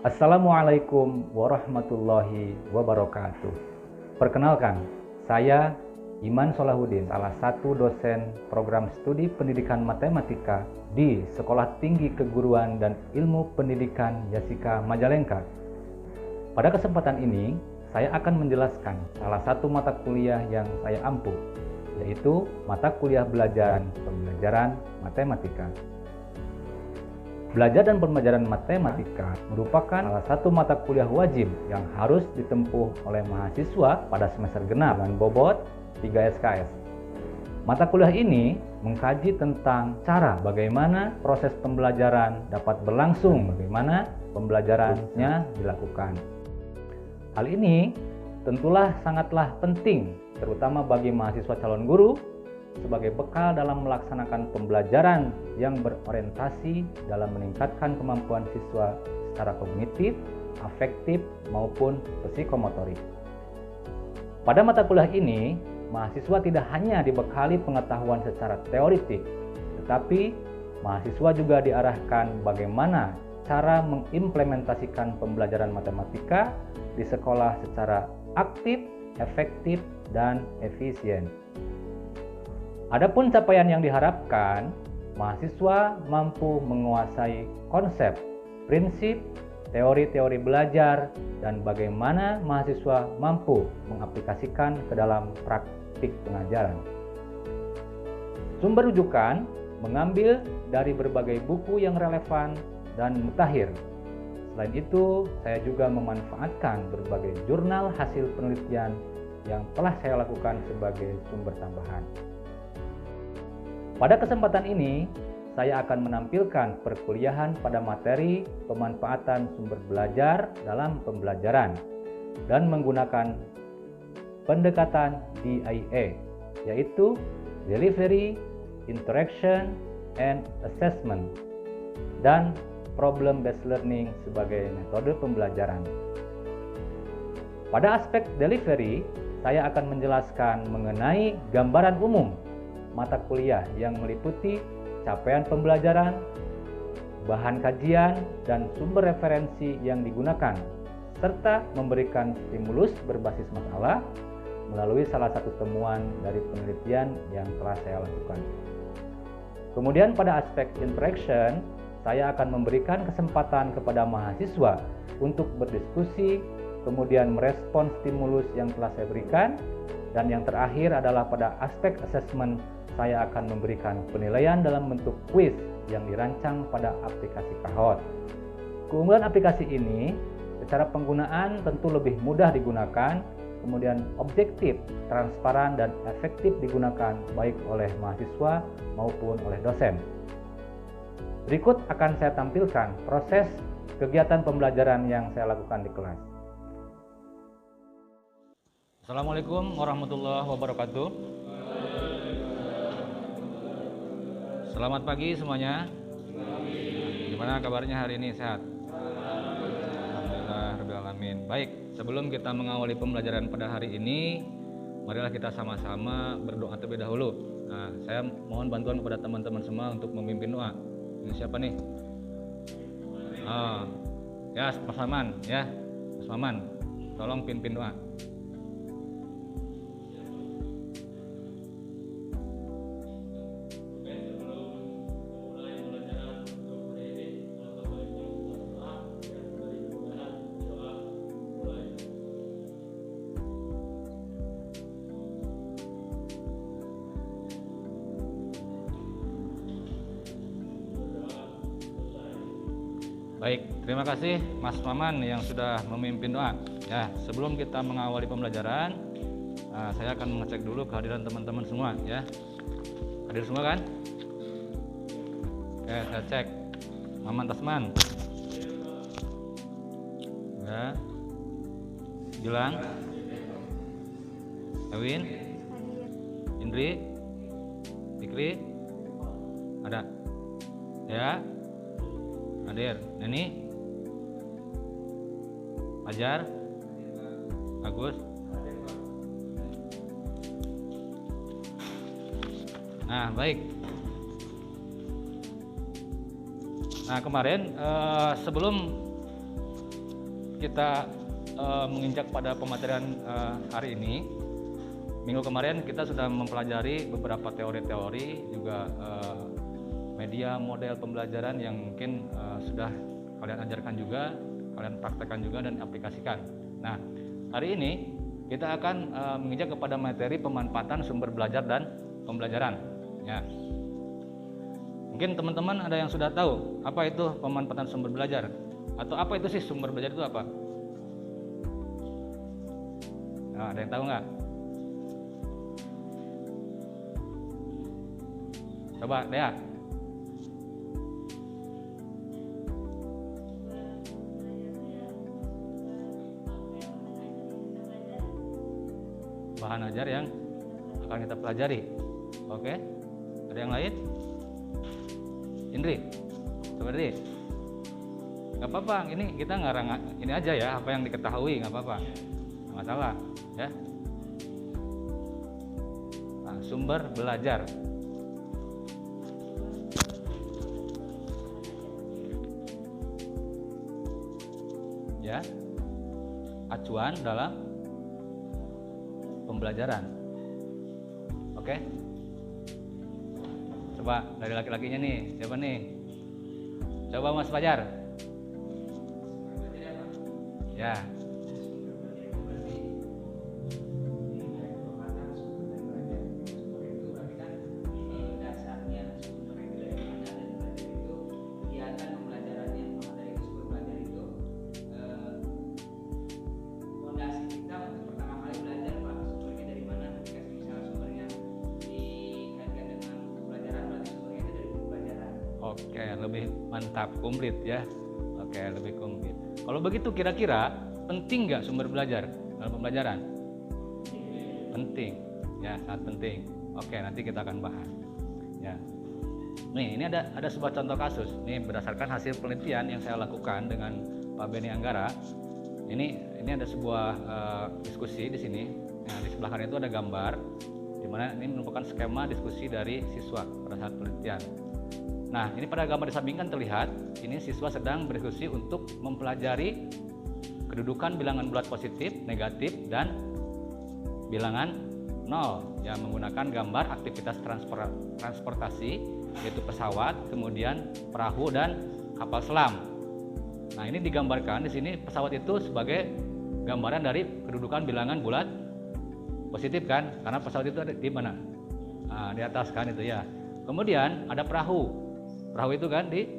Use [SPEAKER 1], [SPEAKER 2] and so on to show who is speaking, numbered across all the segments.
[SPEAKER 1] Assalamualaikum warahmatullahi wabarakatuh. Perkenalkan, saya Iman Solahuddin, salah satu dosen program studi pendidikan matematika di Sekolah Tinggi Keguruan dan Ilmu Pendidikan Yasika Majalengka. Pada kesempatan ini, saya akan menjelaskan salah satu mata kuliah yang saya ampu, yaitu mata kuliah belajar dan pembelajaran matematika. Belajar dan pembelajaran matematika merupakan salah satu mata kuliah wajib yang harus ditempuh oleh mahasiswa pada semester genap dengan bobot 3 SKS. Mata kuliah ini mengkaji tentang cara bagaimana proses pembelajaran dapat berlangsung, bagaimana pembelajarannya dilakukan. Hal ini tentulah sangatlah penting, terutama bagi mahasiswa calon guru, sebagai bekal dalam melaksanakan pembelajaran yang berorientasi dalam meningkatkan kemampuan siswa secara kognitif, afektif, maupun psikomotorik. Pada mata kuliah ini, mahasiswa tidak hanya dibekali pengetahuan secara teoritik, tetapi mahasiswa juga diarahkan bagaimana cara mengimplementasikan pembelajaran matematika di sekolah secara aktif, efektif, dan efisien. Adapun capaian yang diharapkan, mahasiswa mampu menguasai konsep, prinsip, teori-teori belajar, dan bagaimana mahasiswa mampu mengaplikasikan ke dalam praktik pengajaran. Sumber rujukan mengambil dari berbagai buku yang relevan dan mutakhir. Selain itu, saya juga memanfaatkan berbagai jurnal hasil penelitian yang telah saya lakukan sebagai sumber tambahan. Pada kesempatan ini, saya akan menampilkan perkuliahan pada materi pemanfaatan sumber belajar dalam pembelajaran dan menggunakan pendekatan DIA, yaitu Delivery, Interaction, and Assessment, dan Problem-Based Learning sebagai metode pembelajaran. Pada aspek delivery, saya akan menjelaskan mengenai gambaran umum mata kuliah yang meliputi capaian pembelajaran, bahan kajian, dan sumber referensi yang digunakan, serta memberikan stimulus berbasis masalah melalui salah satu temuan dari penelitian yang telah saya lakukan. Kemudian pada aspek interaction, saya akan memberikan kesempatan kepada mahasiswa untuk berdiskusi, kemudian merespons stimulus yang telah saya berikan, dan yang terakhir adalah pada aspek assessment, saya akan memberikan penilaian dalam bentuk kuis yang dirancang pada aplikasi Kahoot. Keunggulan aplikasi ini, secara penggunaan tentu lebih mudah digunakan, kemudian objektif, transparan, dan efektif digunakan baik oleh mahasiswa maupun oleh dosen. Berikut akan saya tampilkan proses kegiatan pembelajaran yang saya lakukan di kelas. Assalamualaikum warahmatullahi wabarakatuh. Selamat pagi semuanya. Gimana kabarnya hari ini? Sehat? Alhamdulillah rabbil alamin. Baik, sebelum kita mengawali pembelajaran pada hari ini, marilah kita sama-sama berdoa terlebih dahulu. Nah, saya mohon bantuan kepada teman-teman semua untuk memimpin doa. Ini siapa nih? Ya, Mas Maman, ya. Mas Maman, tolong pimpin doa. Baik, terima kasih Mas Maman yang sudah memimpin doa. Ya, sebelum kita mengawali pembelajaran, saya akan mengecek dulu kehadiran teman-teman semua, ya. Hadir semua kan? Oke, saya cek. Maman Tasman. Ya. Gilang. Ewin. Indri. Fikri. Ada. Ya. Hadir. Neni. Fajar. Agus. Nah, baik. Nah, kemarin sebelum kita menginjak pada pematerian hari ini, minggu kemarin kita sudah mempelajari beberapa teori-teori, juga media model pembelajaran yang mungkin sudah kalian ajarkan juga, kalian praktekkan juga dan aplikasikan. Nah, hari ini kita akan menginjak kepada materi pemanfaatan sumber belajar dan pembelajaran. Ya. Mungkin teman-teman ada yang sudah tahu apa itu pemanfaatan sumber belajar, atau apa itu sih sumber belajar itu apa? Nah, ada yang tahu nggak? Coba, Dea. Bahan ajar yang akan kita pelajari. Oke, ada yang lain? Indri, coba Indri. Nggak apa-apa, ini kita ngarang ini aja ya, apa yang diketahui, nggak apa-apa, nggak masalah ya. Nah, sumber belajar. Ya, acuan dalam pembelajaran. Oke, coba dari laki-lakinya nih, siapa nih? Coba Mas Fajar. Ya. Oke, lebih mantap, komplit ya. Oke, lebih komplit. Kalau begitu kira-kira penting nggak sumber belajar dalam pembelajaran? Penting, ya, sangat penting. Oke, nanti kita akan bahas. Ya, nih ini ada sebuah contoh kasus. Ini berdasarkan hasil penelitian yang saya lakukan dengan Pak Beni Anggara. Ini ada sebuah diskusi di sini. Nah, di sebelah kanan itu ada gambar, di mana ini merupakan skema diskusi dari siswa pada saat penelitian. Nah, ini pada gambar di samping kan terlihat, ini siswa sedang berdiskusi untuk mempelajari kedudukan bilangan bulat positif, negatif, dan bilangan nol, yang menggunakan gambar aktivitas transportasi, yaitu pesawat, kemudian perahu dan kapal selam. Nah, ini digambarkan di sini pesawat itu sebagai gambaran dari kedudukan bilangan bulat positif kan, karena pesawat itu ada di mana? Nah, di atas kan itu ya. Kemudian ada perahu. Perahu itu kan di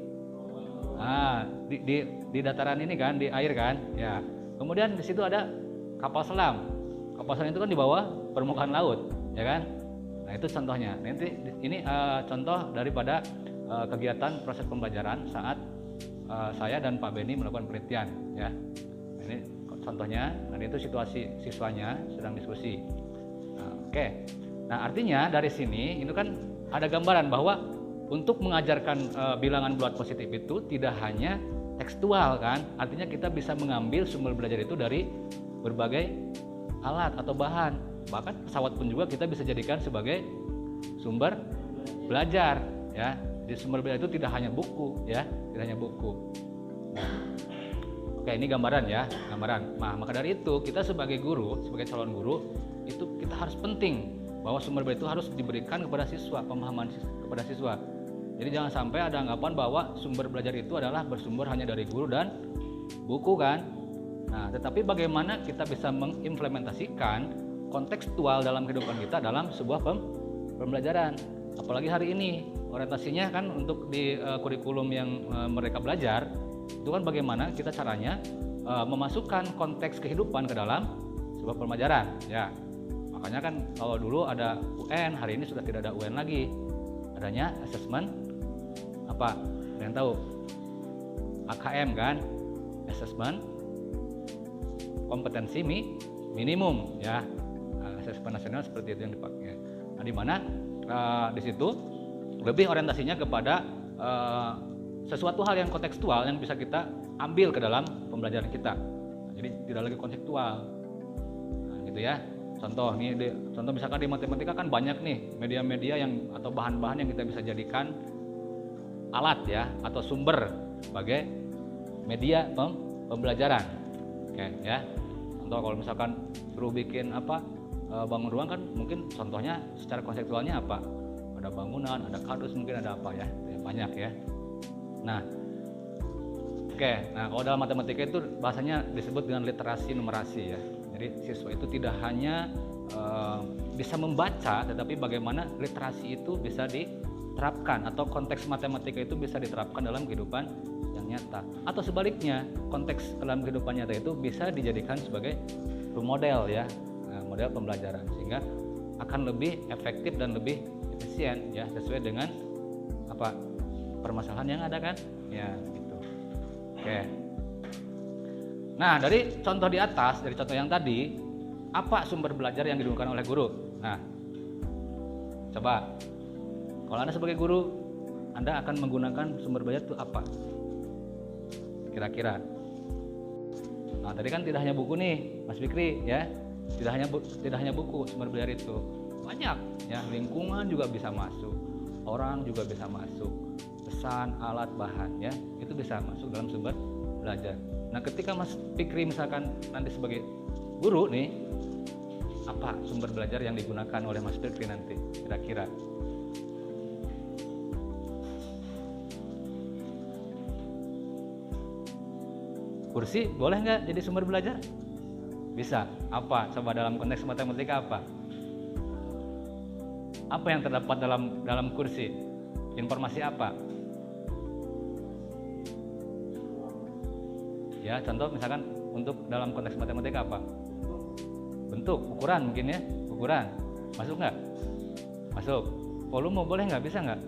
[SPEAKER 1] dataran ini kan, di air kan, ya. Kemudian di situ ada kapal selam. Kapal selam itu kan di bawah permukaan laut, ya kan. Nah, itu contohnya. Nanti ini contoh daripada kegiatan proses pembelajaran saat saya dan Pak Beni melakukan penelitian, ya. Nah, ini contohnya. Dan itu situasi siswanya sedang diskusi. Nah, oke. Nah, artinya dari sini itu kan ada gambaran bahwa untuk mengajarkan bilangan bulat positif itu tidak hanya tekstual kan, artinya kita bisa mengambil sumber belajar itu dari berbagai alat atau bahan. Bahkan pesawat pun juga kita bisa jadikan sebagai sumber belajar ya. Di sumber belajar itu tidak hanya buku ya, tidak hanya buku. Nah, oke, ini gambaran ya, gambaran. Nah, maka dari itu kita sebagai guru, sebagai calon guru itu kita harus penting bahwa sumber belajar itu harus diberikan kepada siswa, pemahaman kepada siswa. Jadi jangan sampai ada anggapan bahwa sumber belajar itu adalah bersumber hanya dari guru dan buku kan. Nah, tetapi bagaimana kita bisa mengimplementasikan kontekstual dalam kehidupan kita dalam sebuah pembelajaran. Apalagi hari ini orientasinya kan untuk di kurikulum yang mereka belajar itu kan bagaimana kita caranya memasukkan konteks kehidupan ke dalam sebuah pembelajaran ya. Makanya kan kalau dulu ada UN, hari ini sudah tidak ada UN lagi. Adanya asesmen apa? Ada yang tahu? AKM kan? Asesmen kompetensi minimum ya. Asesmen nasional seperti itu yang dipakai. Nah, di mana di situ lebih orientasinya kepada sesuatu hal yang kontekstual yang bisa kita ambil ke dalam pembelajaran kita. Nah, jadi tidak lagi konseptual. Nah, gitu ya. Contoh misalkan di matematika kan banyak nih media-media yang atau bahan-bahan yang kita bisa jadikan alat ya atau sumber sebagai media pembelajaran. Oke, ya. Contoh kalau misalkan suruh bikin bangun ruang kan mungkin contohnya secara konseptualnya apa? Ada bangunan, ada kardus, mungkin ada apa ya? Banyak ya. Nah, oke. Nah, kalau dalam matematika itu bahasanya disebut dengan literasi numerasi ya. Jadi siswa itu tidak hanya bisa membaca, tetapi bagaimana literasi itu bisa diterapkan atau konteks matematika itu bisa diterapkan dalam kehidupan yang nyata. Atau sebaliknya, konteks dalam kehidupan nyata itu bisa dijadikan sebagai role model ya, model pembelajaran, sehingga akan lebih efektif dan lebih efisien ya, sesuai dengan permasalahan yang ada kan ya gitu. Oke. Nah, dari contoh di atas, dari contoh yang tadi, apa sumber belajar yang digunakan oleh guru? Nah, coba kalau Anda sebagai guru, Anda akan menggunakan sumber belajar itu apa kira-kira? Nah, tadi kan tidak hanya buku nih Mas Fikri ya, tidak hanya buku sumber belajar itu banyak ya, lingkungan juga bisa masuk, orang juga bisa masuk, pesan, alat, bahan ya, itu bisa masuk dalam sumber belajar. Nah, ketika Mas Fikri misalkan nanti sebagai guru nih, apa sumber belajar yang digunakan oleh Mas Fikri nanti kira-kira? Kursi boleh nggak jadi sumber belajar? Bisa. Apa? Coba dalam konteks matematika apa? Apa yang terdapat dalam kursi? Informasi apa? Ya, contoh misalkan untuk dalam konteks matematika apa? Bentuk, ukuran mungkin ya, ukuran. Masuk nggak? Masuk. Volume boleh nggak? Bisa nggak?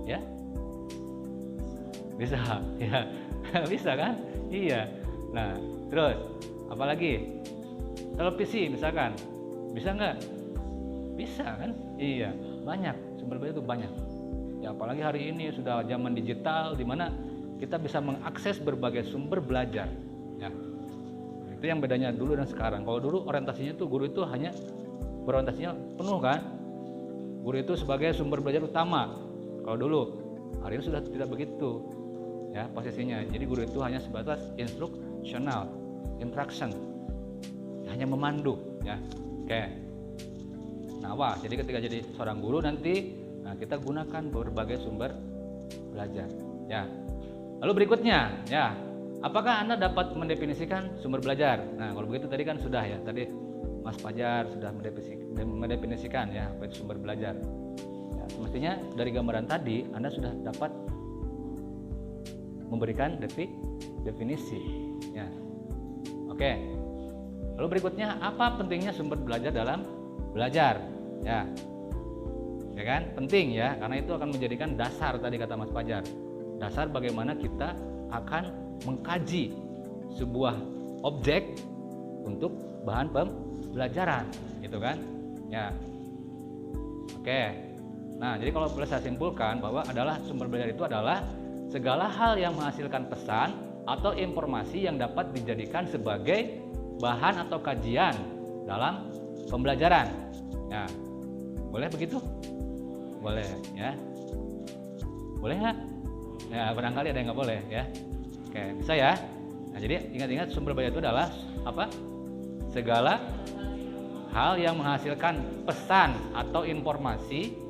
[SPEAKER 1] Ya? Bisa, ya. Bisa kan? Iya. Nah, terus apalagi? Televisi misalkan, bisa nggak? Bisa kan? Iya, banyak. Sumber belajar itu banyak. Ya, apalagi hari ini sudah zaman digital, di mana kita bisa mengakses berbagai sumber belajar. Ya, itu yang bedanya dulu dan sekarang. Kalau dulu orientasinya tuh guru itu hanya berorientasinya penuh kan? Guru itu sebagai sumber belajar utama. Kalau dulu, hari ini sudah tidak begitu. Ya, posisinya. Jadi guru itu hanya sebatas instruksional, interaction, hanya memandu ya. Oke. Nah, jadi ketika jadi seorang guru nanti, kita gunakan berbagai sumber belajar ya. Lalu berikutnya ya, apakah Anda dapat mendefinisikan sumber belajar? Nah, kalau begitu tadi kan sudah ya, tadi Mas Fajar sudah mendefinisikan ya apa itu sumber belajar ya. Semestinya dari gambaran tadi Anda sudah dapat memberikan definisi ya. Oke. Lalu berikutnya, apa pentingnya sumber belajar dalam belajar ya? Ya kan, penting ya, karena itu akan menjadikan dasar, tadi kata Mas Fajar, dasar bagaimana kita akan mengkaji sebuah objek untuk bahan pembelajaran gitu kan ya. Oke. Nah, jadi kalau boleh saya simpulkan bahwa sumber belajar itu adalah segala hal yang menghasilkan pesan atau informasi yang dapat dijadikan sebagai bahan atau kajian dalam pembelajaran. Nah, boleh begitu? Boleh ya. Boleh nggak? Ya, barangkali ada yang nggak boleh ya. Oke, bisa ya. Nah, jadi ingat-ingat sumber belajar itu adalah apa? Segala hal yang menghasilkan pesan atau informasi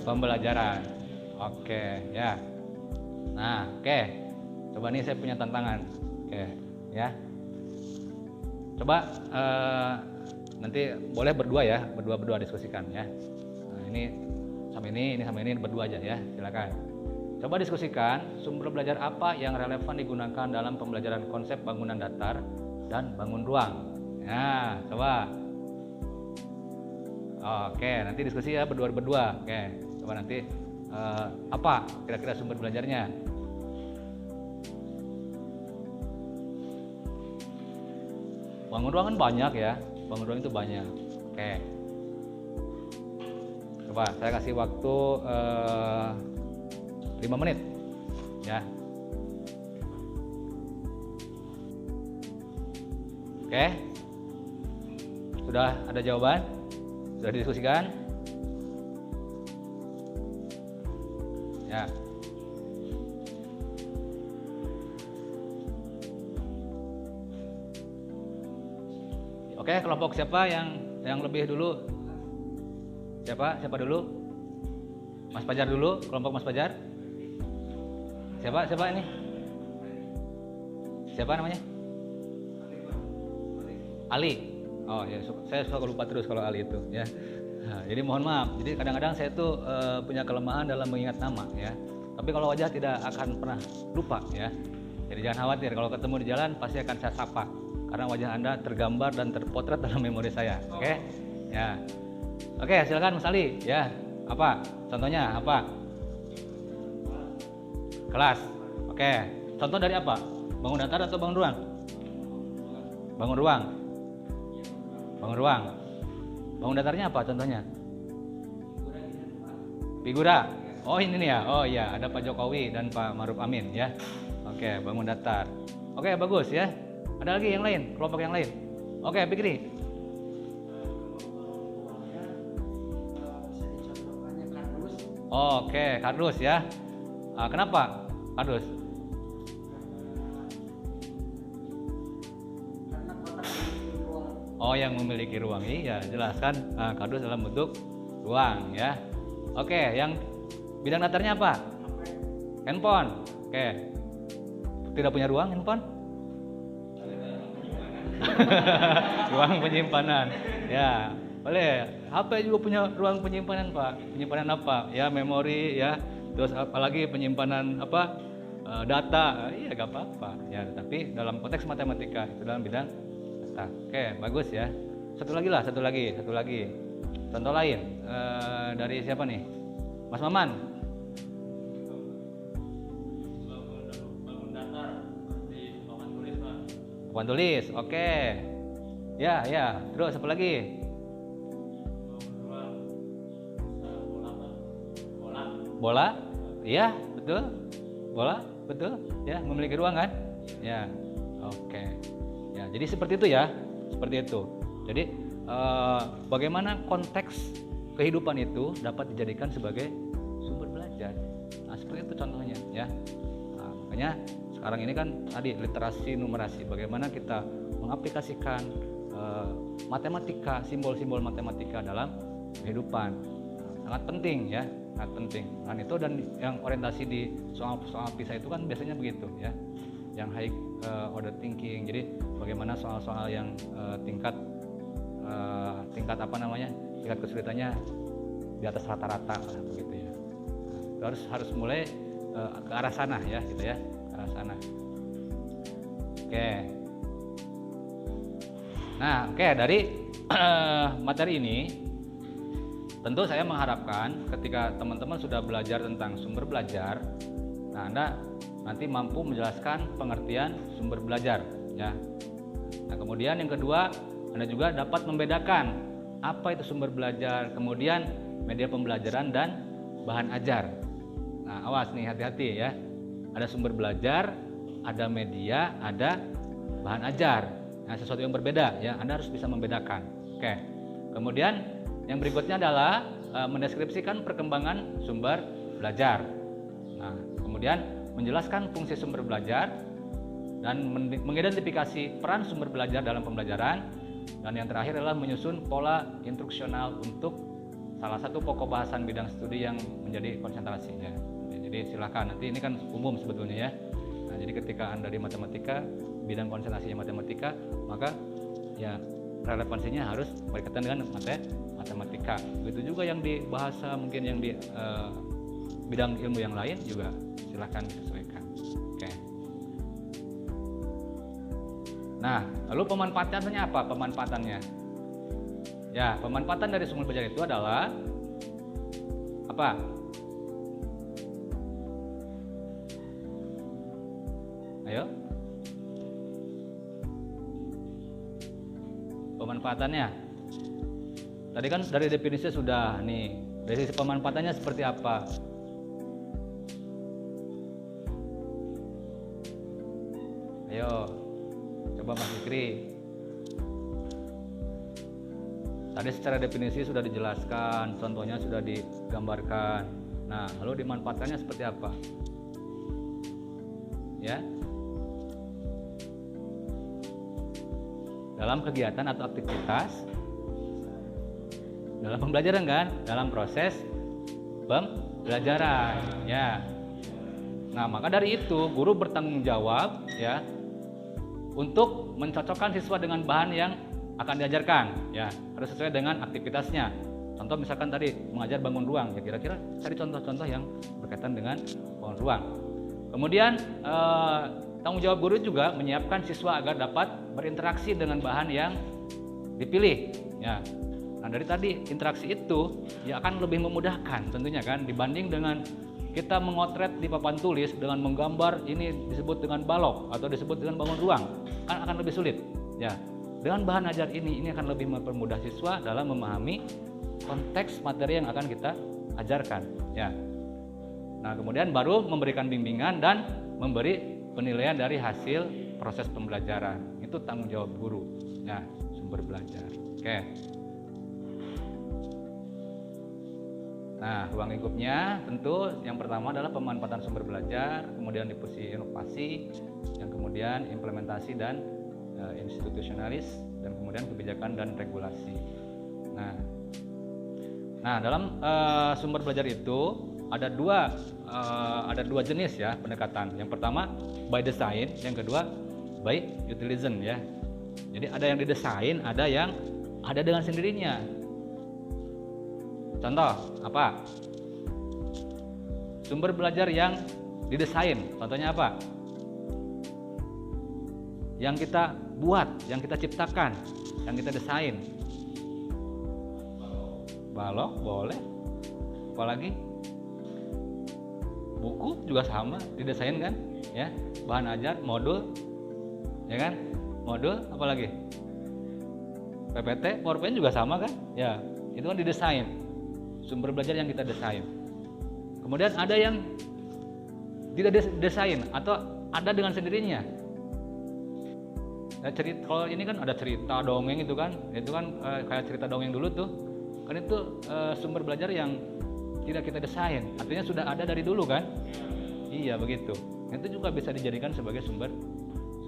[SPEAKER 1] pembelajaran. Oke ya. Nah, oke. Coba nih saya punya tantangan. Oke ya. Coba nanti boleh berdua ya, berdua diskusikan ya. Nah, ini sama ini berdua aja ya. Silakan. Coba diskusikan sumber belajar apa yang relevan digunakan dalam pembelajaran konsep bangunan datar dan bangun ruang. Nah, coba. Oke, nanti diskusi ya berdua. Oke. Coba nanti apa kira-kira sumber belajarnya? Bangun ruang kan banyak ya, bangun ruang itu banyak. Oke. Coba saya kasih waktu 5 menit ya. Oke. Sudah ada jawaban? Sudah didiskusikan? Ya. Oke, kelompok siapa yang lebih dulu? Siapa dulu? Mas Fajar dulu, kelompok Mas Fajar. Siapa ini? Siapa namanya? Ali. Oh ya, saya suka lupa terus kalau Ali itu ya. Nah, jadi mohon maaf. Jadi kadang-kadang saya tuh punya kelemahan dalam mengingat nama ya. Tapi kalau wajah tidak akan pernah lupa ya. Jadi jangan khawatir, kalau ketemu di jalan pasti akan saya sapa. Karena wajah Anda tergambar dan terpotret dalam memori saya. Oke? Ya. Oke, silakan Mas Ali ya. Apa? Contohnya apa? Kelas. Oke. Contoh dari apa? Bangun datar atau bangun ruang? Bangun ruang. Bangun ruang. Bangun datarnya apa contohnya? Figura. Oh ini nih ya. Oh iya, ada Pak Jokowi dan Pak Maruf Amin ya. Oke, bangun datar. Oke, bagus ya. Ada lagi yang lain, kelompok yang lain. Oke, Fikri. Oke, kardus ya. Kenapa kardus? Oh, yang memiliki ruang. Iya, jelaskan kardus dalam bentuk ruang ya. Oke, yang bidang datarnya apa? Handphone. Oke. Tidak punya ruang handphone? Ruang penyimpanan. Ya, boleh. HP juga punya ruang penyimpanan, Pak. Penyimpanan apa? Ya, memori ya. Terus apalagi penyimpanan apa? Data. Iya, gak apa-apa. Ya, tapi dalam konteks matematika itu dalam bidang data. Oke, bagus ya. Satu lagi. Contoh lain dari siapa nih? Mas Maman. Papan tulis, oke. Ya. Terus apa lagi? Bola? Iya, betul. Bola, betul. Ya, memiliki ruang kan? Ya, oke. Ya, jadi seperti itu ya, seperti itu. Jadi bagaimana konteks kehidupan itu dapat dijadikan sebagai sumber belajar. Nah, seperti itu contohnya, ya. Nah, makanya sekarang ini kan tadi literasi numerasi, bagaimana kita mengaplikasikan matematika, simbol-simbol matematika dalam kehidupan. Sangat penting ya, sangat penting. Dan yang orientasi di soal-soal PISA itu kan biasanya begitu ya, yang high order thinking. Jadi bagaimana soal-soal yang tingkat apa namanya, tingkat kesulitannya di atas rata-rata begitu ya. Harus mulai ke arah sana ya, gitu ya. Sana. Oke. Nah, dari materi ini tentu saya mengharapkan ketika teman-teman sudah belajar tentang sumber belajar, nah Anda nanti mampu menjelaskan pengertian sumber belajar ya. Nah, kemudian yang kedua, Anda juga dapat membedakan apa itu sumber belajar, kemudian media pembelajaran dan bahan ajar. Nah, awas nih, hati-hati ya. Ada sumber belajar, ada media, ada bahan ajar. Nah, sesuatu yang berbeda ya, Anda harus bisa membedakan. Oke. Kemudian yang berikutnya adalah mendeskripsikan perkembangan sumber belajar. Nah, kemudian menjelaskan fungsi sumber belajar dan mengidentifikasi peran sumber belajar dalam pembelajaran. Dan yang terakhir adalah menyusun pola instruksional untuk salah satu pokok bahasan bidang studi yang menjadi konsentrasinya. Jadi silakan, nanti ini kan umum sebetulnya ya. Nah, jadi ketika Anda di matematika, bidang konsentrasinya matematika, maka ya relevansinya harus berkaitan dengan matematika. Begitu juga yang di bahasa, mungkin yang di bidang ilmu yang lain juga silakan sesuaikan. Oke. Nah, lalu pemanfaatannya apa? Pemanfaatannya, ya, pemanfaatan dari sumber belajar itu adalah apa? Ayo. Pemanfaatannya. Tadi kan dari definisi sudah nih. Dari sisi pemanfaatannya seperti apa? Ayo. Coba Mas Fikri. Tadi secara definisi sudah dijelaskan, contohnya sudah digambarkan. Nah, lalu dimanfaatkannya seperti apa? Ya. Dalam kegiatan atau aktivitas dalam pembelajaran kan, dalam proses pembelajaran, ya. Nah, maka dari itu guru bertanggung jawab ya untuk mencocokkan siswa dengan bahan yang akan diajarkan, ya. Harus sesuai dengan aktivitasnya. Contoh misalkan tadi mengajar bangun ruang, ya kira-kira cari contoh-contoh yang berkaitan dengan bangun ruang. Kemudian tanggung jawab guru juga menyiapkan siswa agar dapat berinteraksi dengan bahan yang dipilih, ya. Nah, dari tadi interaksi itu ya akan lebih memudahkan tentunya kan dibanding dengan kita mengotret di papan tulis dengan menggambar ini disebut dengan balok atau disebut dengan bangun ruang, kan akan lebih sulit, ya. Dengan bahan ajar ini akan lebih mempermudah siswa dalam memahami konteks materi yang akan kita ajarkan, ya. Nah, kemudian baru memberikan bimbingan dan memberi penilaian dari hasil proses pembelajaran. Itu tanggung jawab guru, ya, sumber belajar. Oke. Nah, ruang lingkupnya tentu yang pertama adalah pemanfaatan sumber belajar, kemudian difusi inovasi, yang kemudian implementasi dan institusionalis, dan kemudian kebijakan dan regulasi. Nah, dalam sumber belajar itu ada dua jenis ya pendekatan. Yang pertama by design, yang kedua by utilism ya. Jadi ada yang didesain, ada yang ada dengan sendirinya. Contoh apa? Sumber belajar yang didesain, contohnya apa? Yang kita buat, yang kita ciptakan, yang kita desain. Balok boleh. Apalagi? Buku juga sama, didesain kan? Ya, bahan ajar, modul, ya kan? Modul, apalagi? PPT, PowerPoint juga sama kan? Ya, itu kan didesain. Sumber belajar yang kita desain. Kemudian ada yang tidak desain atau ada dengan sendirinya. Kalau ini kan ada cerita dongeng itu kan kayak cerita dongeng dulu tuh. Kan itu sumber belajar yang tidak kita desain, artinya sudah ada dari dulu kan? Iya begitu. Itu juga bisa dijadikan sebagai sumber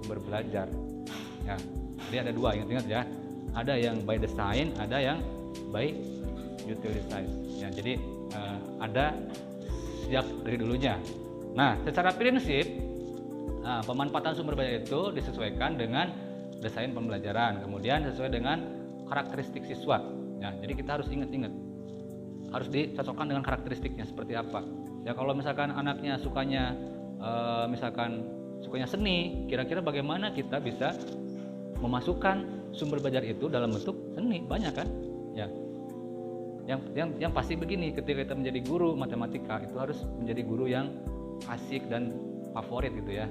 [SPEAKER 1] belajar. Ya, jadi ada dua, ingat-ingat ya. Ada yang by design, ada yang by utilize. Ya, jadi ada sejak dari dulunya. Nah, secara prinsip pemanfaatan sumber belajar itu disesuaikan dengan desain pembelajaran, kemudian sesuai dengan karakteristik siswa. Ya, jadi kita harus ingat-ingat, harus dicocokkan dengan karakteristiknya seperti apa. Ya, kalau misalkan anaknya sukanya sukanya seni, kira-kira bagaimana kita bisa memasukkan sumber belajar itu dalam bentuk seni? Banyak kan? Ya. Yang pasti begini, ketika kita menjadi guru matematika itu harus menjadi guru yang asik dan favorit gitu ya.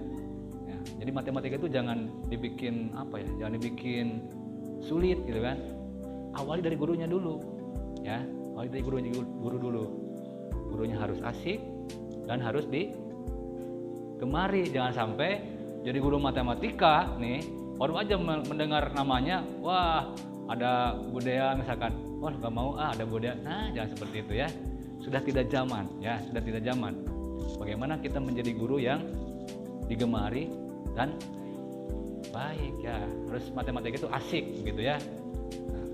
[SPEAKER 1] Ya, jadi matematika itu jangan dibikin jangan dibikin sulit gitu kan. Awali dari gurunya dulu, ya. Awali dari guru dulu. Gurunya harus asik dan harus digemari. Jangan sampai jadi guru matematika nih, baru aja mendengar namanya, wah ada budaya misalkan, wah nggak mau ada budaya. Nah, jangan seperti itu ya. Sudah tidak zaman ya, sudah tidak zaman. Bagaimana kita menjadi guru yang digemari dan baik ya. Harus matematika itu asik gitu ya. Nah,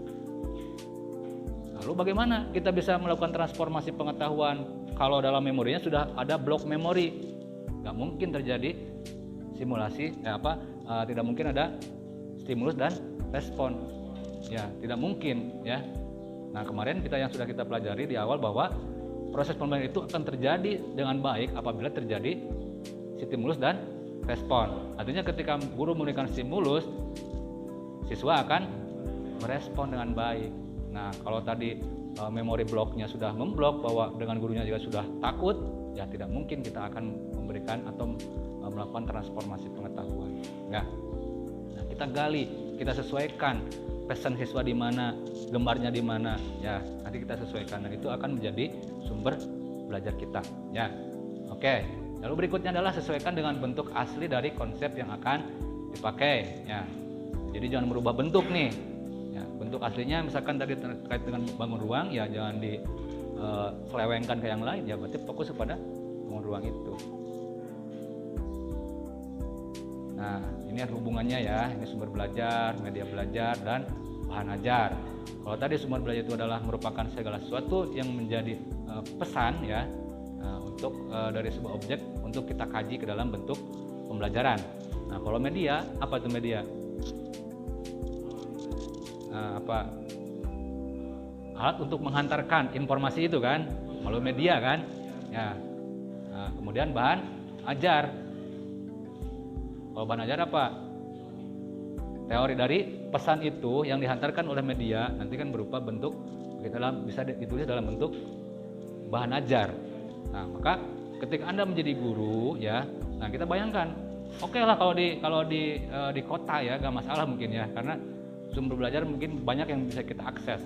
[SPEAKER 1] lalu bagaimana kita bisa melakukan transformasi pengetahuan kalau dalam memorinya sudah ada blok memori? Nggak mungkin terjadi simulasi, tidak mungkin ada stimulus dan respon. Ya, tidak mungkin ya. Nah, kemarin yang sudah kita pelajari di awal bahwa proses pembelajaran itu akan terjadi dengan baik apabila terjadi stimulus dan respon. Artinya ketika guru memberikan stimulus, siswa akan merespon dengan baik. Nah, kalau tadi memori bloknya sudah memblok bahwa dengan gurunya juga sudah takut, ya tidak mungkin kita akan memberikan atau melakukan transformasi pengetahuan. Nah, kita gali, kita sesuaikan pesan siswa di mana, gambarnya di mana, ya nanti kita sesuaikan. Dan itu akan menjadi sumber belajar kita, ya. Oke. Lalu berikutnya adalah sesuaikan dengan bentuk asli dari konsep yang akan dipakai, ya. Jadi jangan merubah bentuk nih. Ya, bentuk aslinya misalkan tadi terkait dengan bangun ruang, ya jangan selewengkan ke yang lain, ya berarti fokus kepada ruang itu. Nah, ini ada hubungannya ya, ini sumber belajar, media belajar, dan bahan ajar. Kalau tadi sumber belajar itu adalah merupakan segala sesuatu yang menjadi pesan ya, untuk dari sebuah objek untuk kita kaji ke dalam bentuk pembelajaran. Nah, kalau media, apa itu media? Alat untuk menghantarkan informasi itu kan, kalau media kan ya. Nah, kemudian bahan ajar. Kalau bahan ajar apa? Teori dari pesan itu yang dihantarkan oleh media nanti kan berupa bentuk bisa ditulis dalam bentuk bahan ajar. Nah, maka ketika Anda menjadi guru ya, nah kita bayangkan, oke lah kalau di kota ya gak masalah mungkin ya, karena sumber belajar mungkin banyak yang bisa kita akses.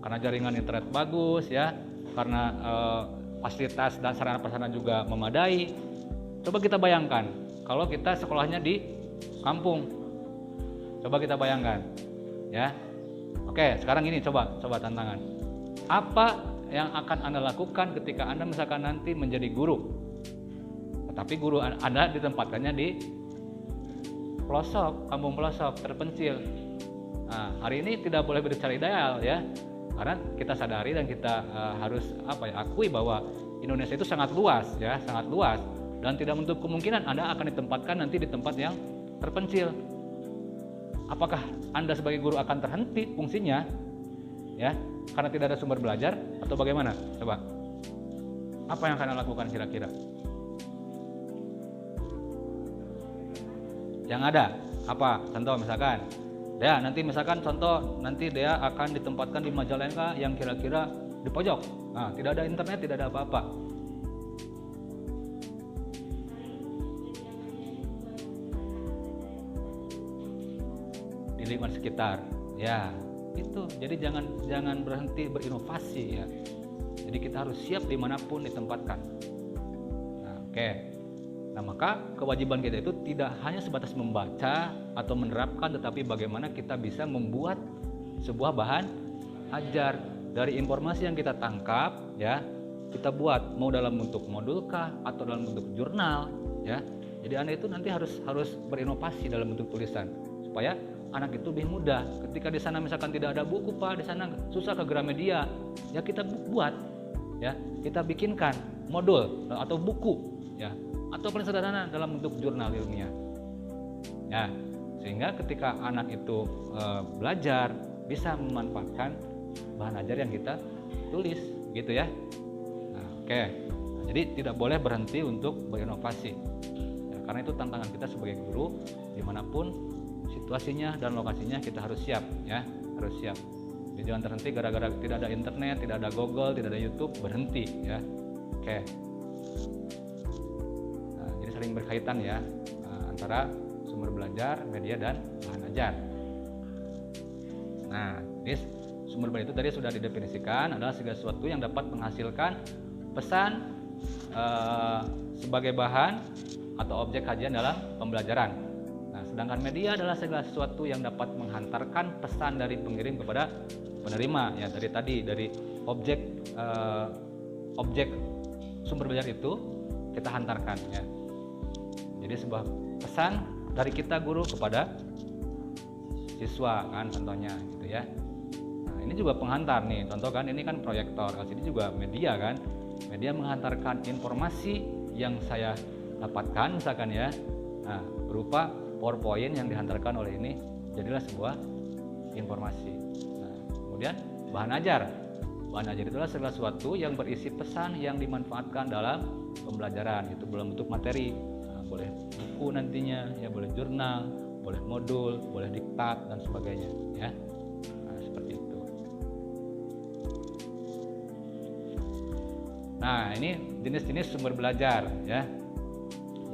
[SPEAKER 1] Karena jaringan internet bagus ya, karena fasilitas dan sarana prasarana juga memadai. Coba kita bayangkan kalau kita sekolahnya di kampung. Coba kita bayangkan ya. Oke, sekarang ini coba tantangan. Apa yang akan Anda lakukan ketika Anda misalkan nanti menjadi guru? Tetapi guru Anda ditempatkannya di pelosok, kampung pelosok, terpencil. Nah, hari ini tidak boleh berbicara ideal ya. Karena kita sadari dan kita harus akui bahwa Indonesia itu sangat luas ya, sangat luas, dan tidak menutup kemungkinan Anda akan ditempatkan nanti di tempat yang terpencil. Apakah Anda sebagai guru akan terhenti fungsinya ya karena tidak ada sumber belajar atau bagaimana? Coba. Apa yang akan Anda lakukan kira-kira? Yang ada apa? Contoh misalkan Dea nanti Dea akan ditempatkan di Majalengka yang kira-kira di pojok. Nah, tidak ada internet, tidak ada apa-apa. Di lingkungan sekitar. Ya, itu. Jadi jangan berhenti berinovasi ya. Jadi kita harus siap dimanapun ditempatkan. Nah, oke. Nah, maka kewajiban kita itu tidak hanya sebatas membaca atau menerapkan, tetapi bagaimana kita bisa membuat sebuah bahan ajar dari informasi yang kita tangkap ya. Kita buat mau dalam bentuk modul kah atau dalam bentuk jurnal ya. Jadi Anda itu nanti harus berinovasi dalam bentuk tulisan supaya anak itu lebih mudah. Ketika di sana misalkan tidak ada buku Pak, di sana susah ke Gramedia, ya kita buat ya, kita bikinkan modul atau buku ya, atau paling sederhana dalam bentuk jurnal ilmiah ya, sehingga ketika anak itu belajar bisa memanfaatkan bahan ajar yang kita tulis gitu ya. Nah, oke. Jadi tidak boleh berhenti untuk berinovasi ya, karena itu tantangan kita sebagai guru dimanapun situasinya dan lokasinya kita harus siap ya, harus siap. Jadi jangan terhenti gara-gara tidak ada internet, tidak ada Google, tidak ada YouTube, berhenti ya. Oke. Saling berkaitan ya antara sumber belajar, media, dan bahan ajar. Nah, jadi sumber belajar itu tadi sudah didefinisikan adalah segala sesuatu yang dapat menghasilkan pesan sebagai bahan atau objek kajian dalam pembelajaran. Nah, sedangkan media adalah segala sesuatu yang dapat menghantarkan pesan dari pengirim kepada penerima ya, dari objek sumber belajar itu kita hantarkan ya. Jadi sebuah pesan dari kita guru kepada siswa kan contohnya gitu ya. Nah, ini juga penghantar nih, contoh kan ini kan proyektor, LCD juga media kan. Media menghantarkan informasi yang saya dapatkan misalkan ya. Nah, berupa PowerPoint yang dihantarkan oleh ini jadilah sebuah informasi. Nah, kemudian bahan ajar. Bahan ajar itulah segala sesuatu yang berisi pesan yang dimanfaatkan dalam pembelajaran, itu dalam bentuk materi. Boleh buku nantinya ya, boleh jurnal, boleh modul, boleh diktat dan sebagainya ya. Nah, seperti itu. Nah, ini jenis-jenis sumber belajar ya.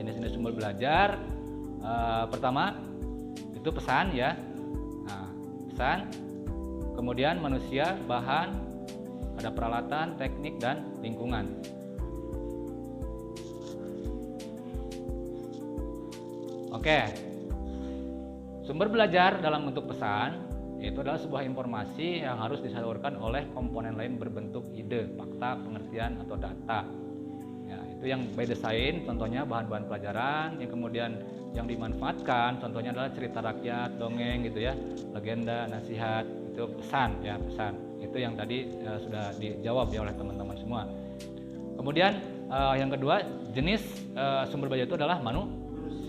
[SPEAKER 1] Jenis-jenis sumber belajar pertama itu pesan ya. Nah, pesan, kemudian manusia, bahan, ada peralatan, teknik, dan lingkungan. Oke, sumber belajar dalam bentuk pesan Itu adalah sebuah informasi yang harus disalurkan oleh komponen lain berbentuk ide, fakta, pengertian, atau data. Ya, itu yang by design, contohnya bahan-bahan pelajaran, yang kemudian yang dimanfaatkan, contohnya adalah cerita rakyat, dongeng gitu ya, legenda, nasihat, itu pesan ya, pesan. Itu yang tadi sudah dijawab ya oleh teman-teman semua. Kemudian yang kedua, jenis sumber belajar itu adalah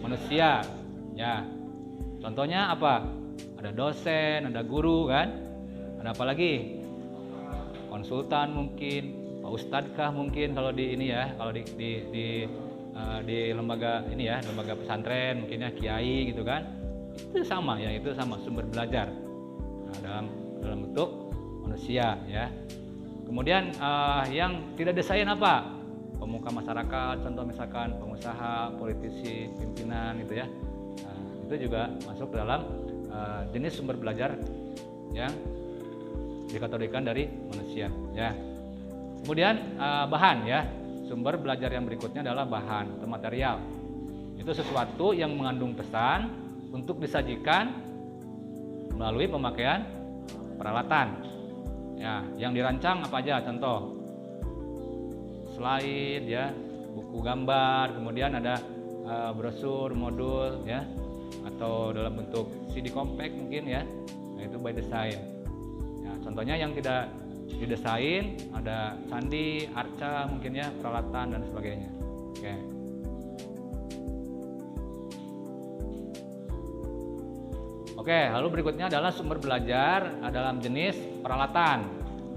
[SPEAKER 1] manusia. Ya, contohnya apa? Ada dosen, ada guru kan? Ada apa lagi? Konsultan mungkin, Pak Ustadz kah mungkin kalau di ini ya, kalau di lembaga ini ya, lembaga pesantren mungkin ya, kiai gitu kan. Itu sama ya, itu sama sumber belajar. Nah, dalam bentuk manusia ya. Kemudian yang tidak desain apa? Pemuka masyarakat, contoh misalkan pengusaha, politisi, pimpinan gitu ya. Nah, itu juga masuk dalam jenis sumber belajar yang dikategorikan dari manusia ya. Kemudian bahan ya, sumber belajar yang berikutnya adalah bahan atau material. Itu sesuatu yang mengandung pesan untuk disajikan melalui pemakaian peralatan ya, yang dirancang apa aja, contoh slide ya, buku gambar, kemudian ada brosur, modul ya, atau dalam bentuk CD compact mungkin ya. Nah, itu by design ya. Contohnya yang tidak didesain ada candi, arca mungkin ya, peralatan dan sebagainya. Oke. Oke, lalu berikutnya adalah sumber belajar dalam jenis peralatan.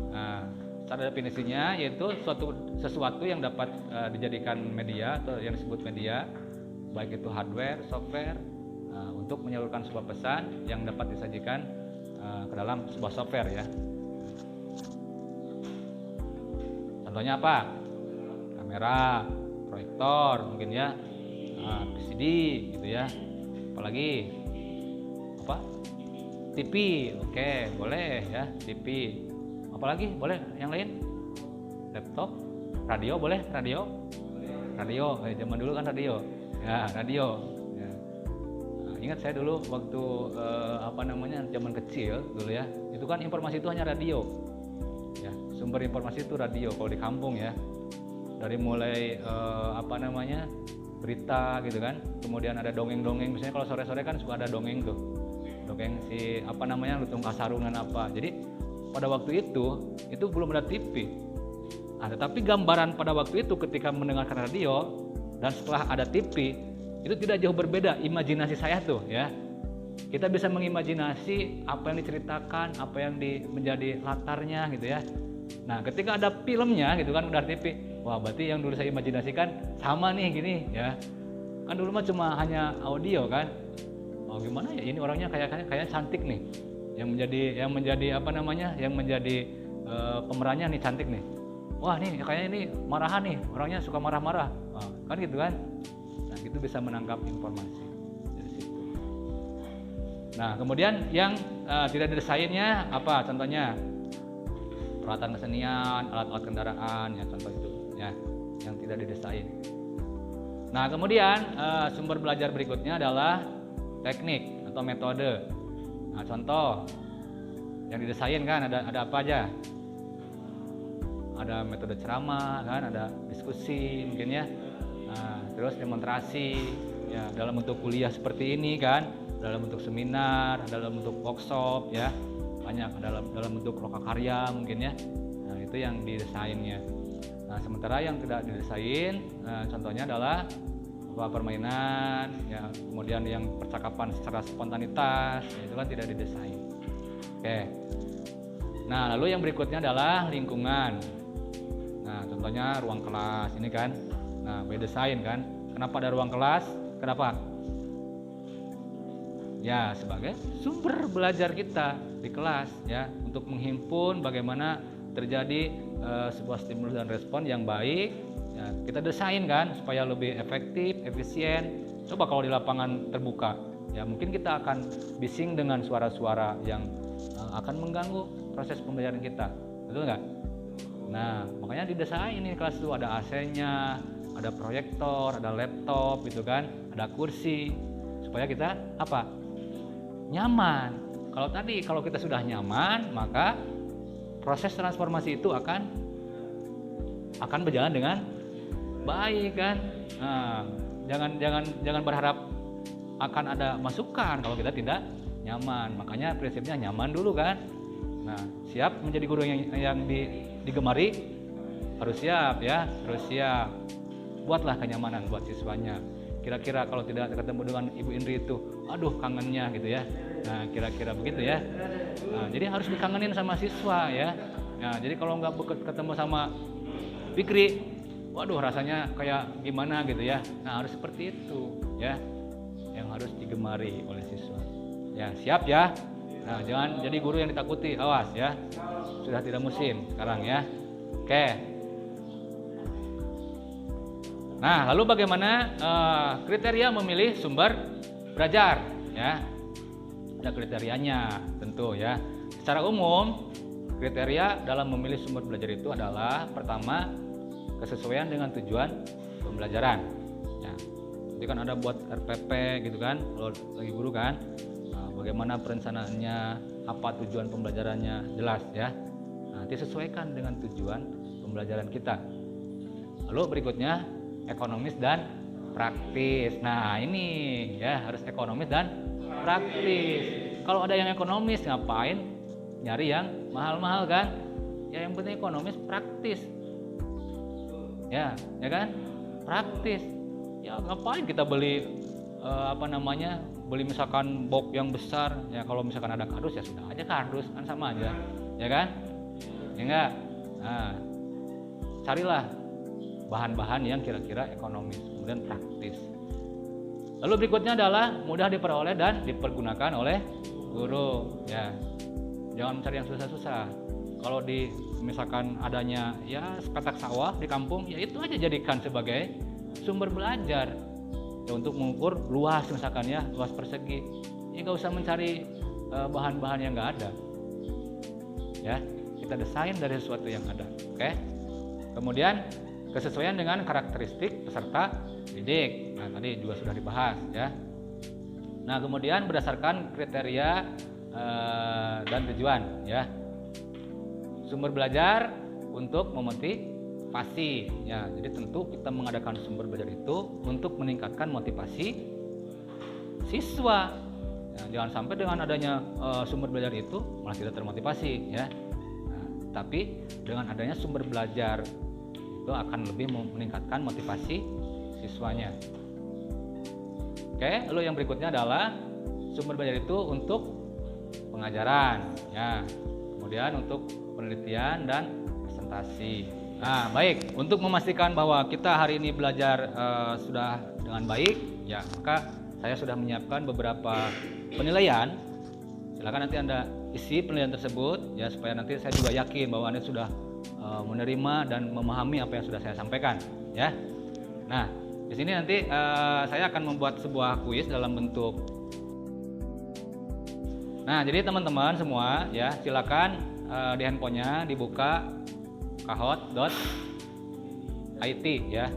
[SPEAKER 1] Nah, cara definisinya yaitu sesuatu yang dapat dijadikan media atau yang disebut media, baik itu hardware, software, untuk menyalurkan sebuah pesan yang dapat disajikan ke dalam sebuah software ya. Contohnya apa? Kamera, proyektor mungkin ya, CD gitu ya. Apalagi apa? TV, oke, boleh ya, TV. Apalagi boleh yang lain? Laptop, radio boleh, radio. Zaman dulu kan radio. Ya, radio. Ya. Nah, ingat saya dulu waktu zaman kecil dulu ya, itu kan informasi itu hanya radio. Ya, sumber informasi itu radio kalau di kampung ya. Dari mulai berita gitu kan, kemudian ada dongeng-dongeng, misalnya kalau sore-sore kan suka ada dongeng tuh, dongeng si lutung kasarungan apa. Jadi pada waktu itu belum ada TV. Nah, tetapi gambaran pada waktu itu ketika mendengarkan radio dan setelah ada TV itu tidak jauh berbeda. Imajinasi saya tuh ya, kita bisa mengimajinasi apa yang diceritakan, apa yang menjadi latarnya gitu ya. Nah, ketika ada filmnya gitu kan, udah TV, wah berarti yang dulu saya imajinasikan sama nih gini ya. Kan dulu mah cuma hanya audio kan. Oh gimana ya, ini orangnya kayak cantik nih. Yang menjadi pemerannya nih cantik nih. Wah nih kayaknya ini marahan nih, orangnya suka marah-marah. Kan gitu kan. Nah, itu bisa menangkap informasi dari situ. Nah, kemudian yang tidak didesainnya apa? Contohnya peralatan kesenian, alat-alat kendaraan ya, contoh itu ya, yang tidak didesain. Nah, kemudian sumber belajar berikutnya adalah teknik atau metode. Nah, contoh yang didesain kan ada apa aja? Ada metode ceramah kan, ada diskusi mungkin ya. Nah, terus demonstrasi ya, dalam bentuk kuliah seperti ini kan, dalam bentuk seminar, dalam bentuk workshop ya, banyak dalam bentuk lokakarya mungkin ya. Nah, itu yang didesainnya. Nah, sementara yang tidak didesain contohnya adalah permainan ya, kemudian yang percakapan secara spontanitas ya, itu kan tidak didesain. Oke. Nah, lalu yang berikutnya adalah lingkungan. Nah, contohnya ruang kelas ini kan. Nah, by design kan. Kenapa ada ruang kelas? Kenapa? Ya, sebagai sumber belajar kita di kelas ya, untuk menghimpun bagaimana terjadi sebuah stimulus dan respon yang baik ya, kita desain kan supaya lebih efektif, efisien. Coba kalau di lapangan terbuka ya, mungkin kita akan bising dengan suara-suara yang akan mengganggu proses pembelajaran kita, betul nggak? Nah, makanya didesain ini kelas itu ada AC-nya, ada proyektor, ada laptop gitu kan, ada kursi supaya kita apa? Nyaman Kalau kita sudah nyaman, maka proses transformasi itu akan berjalan dengan baik kan. Nah, jangan berharap akan ada masukan kalau kita tidak nyaman. Makanya prinsipnya nyaman dulu kan. Nah, siap menjadi guru yang digemari, harus siap ya, harus siap. Buatlah kenyamanan buat siswanya. Kira-kira kalau tidak ketemu dengan Ibu Indri itu, aduh kangennya gitu ya. Nah, kira-kira begitu ya. Nah, jadi harus dikangenin sama siswa ya. Nah, jadi kalau nggak ketemu sama Fikri, waduh rasanya kayak gimana gitu ya. Nah, harus seperti itu ya, yang harus digemari oleh siswa. Ya, siap ya. Nah, jangan jadi guru yang ditakuti, awas ya. Sudah tidak musim sekarang ya. Oke. Nah, lalu bagaimana kriteria memilih sumber belajar ya? Ada kriterianya tentu ya. Secara umum, kriteria dalam memilih sumber belajar itu adalah pertama, kesesuaian dengan tujuan pembelajaran. Ya. Jadi kan ada buat RPP gitu kan, kalau lagi guru kan. Nah, bagaimana perencanaannya, apa tujuan pembelajarannya, jelas ya. Nanti sesuaikan dengan tujuan pembelajaran kita. Lalu berikutnya, ekonomis dan praktis. Nah, ini ya harus ekonomis dan praktis. Kalau ada yang ekonomis, ngapain nyari yang mahal-mahal kan? Ya yang penting ekonomis, praktis. Ya kan? Praktis. Ya ngapain kita beli beli misalkan box yang besar. Ya kalau misalkan ada kardus ya sudah aja kardus, kan sama aja. Ya kan? Ya enggak? Nah, carilah bahan-bahan yang kira-kira ekonomis, kemudian praktis. Lalu berikutnya adalah mudah diperoleh dan dipergunakan oleh guru. Ya, jangan mencari yang susah-susah. Kalau misalkan adanya ya sepetak sawah di kampung, ya itu aja jadikan sebagai sumber belajar. Ya, untuk mengukur luas misalkan ya, luas persegi. Ya nggak usah mencari bahan-bahan yang nggak ada. Ya, kita desain dari sesuatu yang ada. Oke. Kemudian kesesuaian dengan karakteristik peserta didik. Nah, tadi juga sudah dibahas ya. Nah, kemudian berdasarkan kriteria dan tujuan ya. Sumber belajar untuk memotivasi ya. Jadi tentu kita mengadakan sumber belajar itu untuk meningkatkan motivasi siswa. Ya, jangan sampai dengan adanya sumber belajar itu malah tidak termotivasi ya. Nah, tapi dengan adanya sumber belajar itu akan lebih meningkatkan motivasi siswanya. Oke, lalu yang berikutnya adalah sumber belajar itu untuk pengajaran, ya. Kemudian untuk penelitian dan presentasi. Nah, baik. Untuk memastikan bahwa kita hari ini belajar sudah dengan baik, ya, maka saya sudah menyiapkan beberapa penilaian. Silakan nanti Anda isi penilaian tersebut, ya, supaya nanti saya juga yakin bahwa Anda sudah menerima dan memahami apa yang sudah saya sampaikan ya. Nah, di sini nanti saya akan membuat sebuah kuis dalam bentuk. Nah, jadi teman-teman semua ya, silakan di handphonenya dibuka kahot.it ya.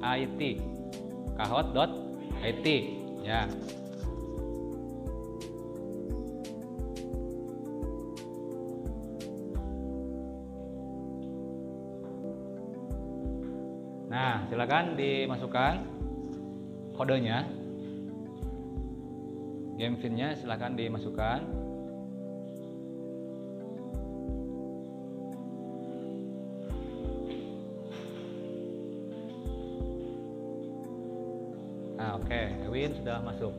[SPEAKER 1] IT kahot.it ya. Nah, silakan dimasukkan kodenya. Game pin-nya silakan dimasukkan. Nah, oke, Ewin sudah masuk.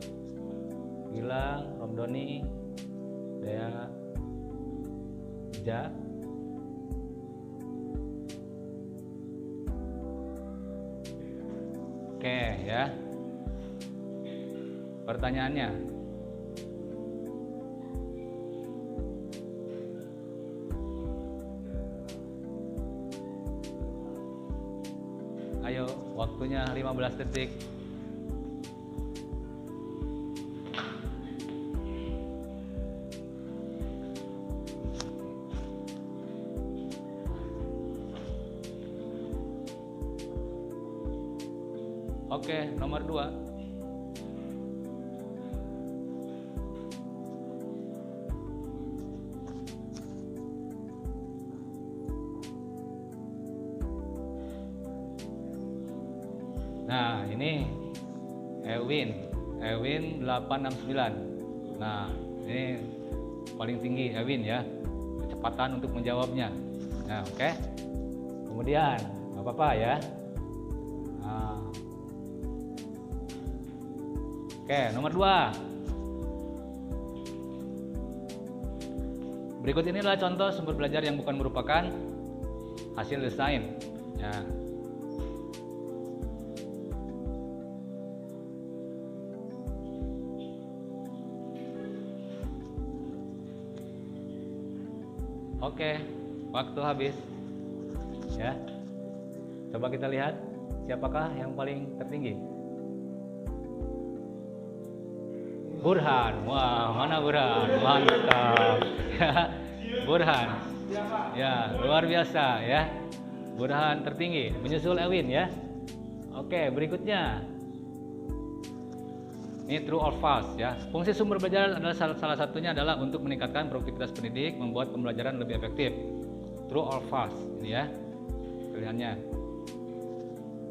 [SPEAKER 1] Gilang, Romdoni, Dea, Ja. Oke ya. Pertanyaannya. Ayo, waktunya 15 detik. Oke, nomor 2. Nah, ini Ewin 869. Nah, ini paling tinggi Ewin ya, kecepatan untuk menjawabnya. Nah, oke. Kemudian nggak apa-apa ya. Nah. Oke, nomor 2. Berikut ini adalah contoh sumber belajar yang bukan merupakan hasil desain. Ya. Oke, waktu habis. Ya. Coba kita lihat siapakah yang paling tertinggi. Burhan. Wah, mana Burhan? Mantap. Burhan. Ya, luar biasa ya. Burhan tertinggi, menyusul Ewin ya. Oke, berikutnya. Ini true or false ya. Fungsi sumber belajar adalah salah satunya adalah untuk meningkatkan produktivitas pendidik, membuat pembelajaran lebih efektif. True or false ini ya. Pilihannya.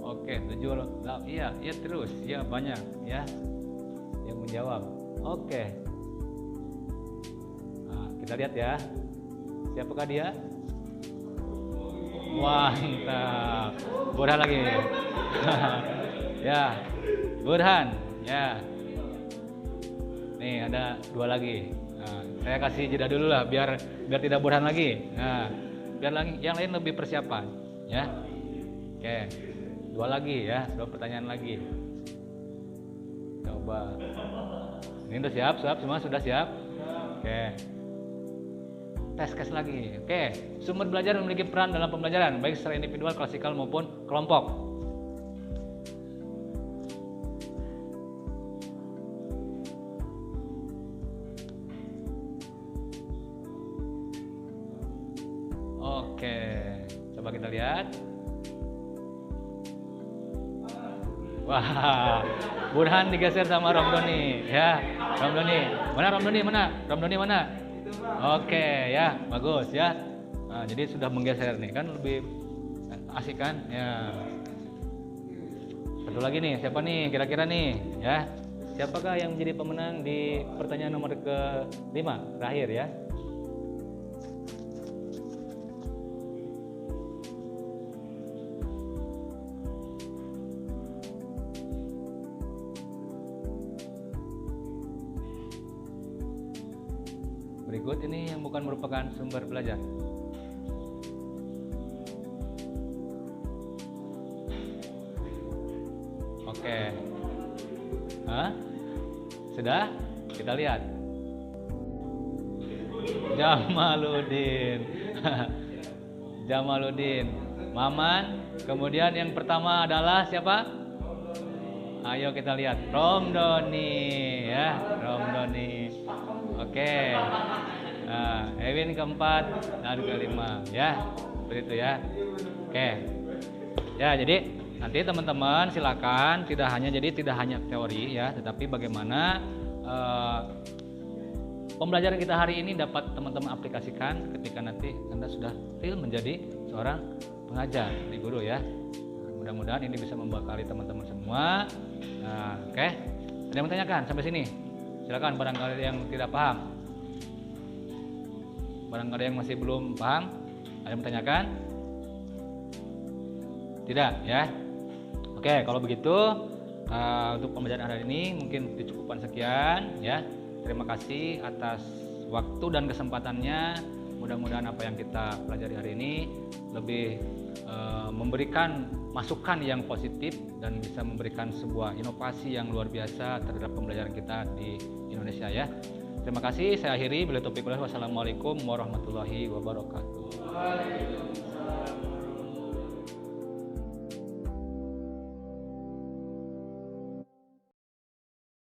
[SPEAKER 1] Oke, 7. Iya terus. Ya banyak ya yang menjawab. Oke. Nah, kita lihat ya. Siapakah dia? Mantap. Burhan lagi. Ya. Burhan. Ya. Nih ada 2 lagi. Nah, saya kasih jeda dulu lah biar tidak Burhan lagi. Nah, biar yang lain lebih persiapan ya. Oke. 2 lagi ya, 2 pertanyaan lagi. Coba. Ini udah siap semua sudah siap. Oke. Tes case lagi. Oke. Sumber belajar memiliki peran dalam pembelajaran baik secara individual, klasikal maupun kelompok. Oke. Coba kita lihat. Wah, Burhan digeser sama Romdoni ya. Romdoni mana? Oke ya, bagus ya. Nah, jadi sudah menggeser nih kan lebih asik kan ya. Satu lagi nih, siapa nih kira-kira nih ya? Siapakah yang menjadi pemenang di pertanyaan nomor ke-5 terakhir ya? Berikut ini yang bukan merupakan sumber belajar. Oke. Sudah? Kita lihat. Jamaluddin. Maman. Kemudian yang pertama adalah siapa? Ayo kita lihat. Romdoni ya. Oke. Nah, Ewin keempat dan kelima ya. Seperti itu ya. Oke. Ya, jadi nanti teman-teman silakan tidak hanya teori ya, tetapi bagaimana pembelajaran kita hari ini dapat teman-teman aplikasikan ketika nanti Anda sudah real menjadi seorang pengajar, di guru ya. Mudah-mudahan ini bisa membekali teman-teman semua. Nah, oke. Ada yang bertanyakan sampai sini? Silakan barangkali yang tidak paham. Barangkali yang masih belum paham, ada yang bertanyakan? Tidak ya. Oke, kalau begitu untuk pembelajaran hari ini mungkin dicukupkan sekian ya. Terima kasih atas waktu dan kesempatannya. Mudah-mudahan apa yang kita pelajari hari ini lebih memberikan masukan yang positif dan bisa memberikan sebuah inovasi yang luar biasa terhadap pembelajaran kita di Indonesia ya. Terima kasih, saya akhiri. Wassalamualaikum warahmatullahi wabarakatuh.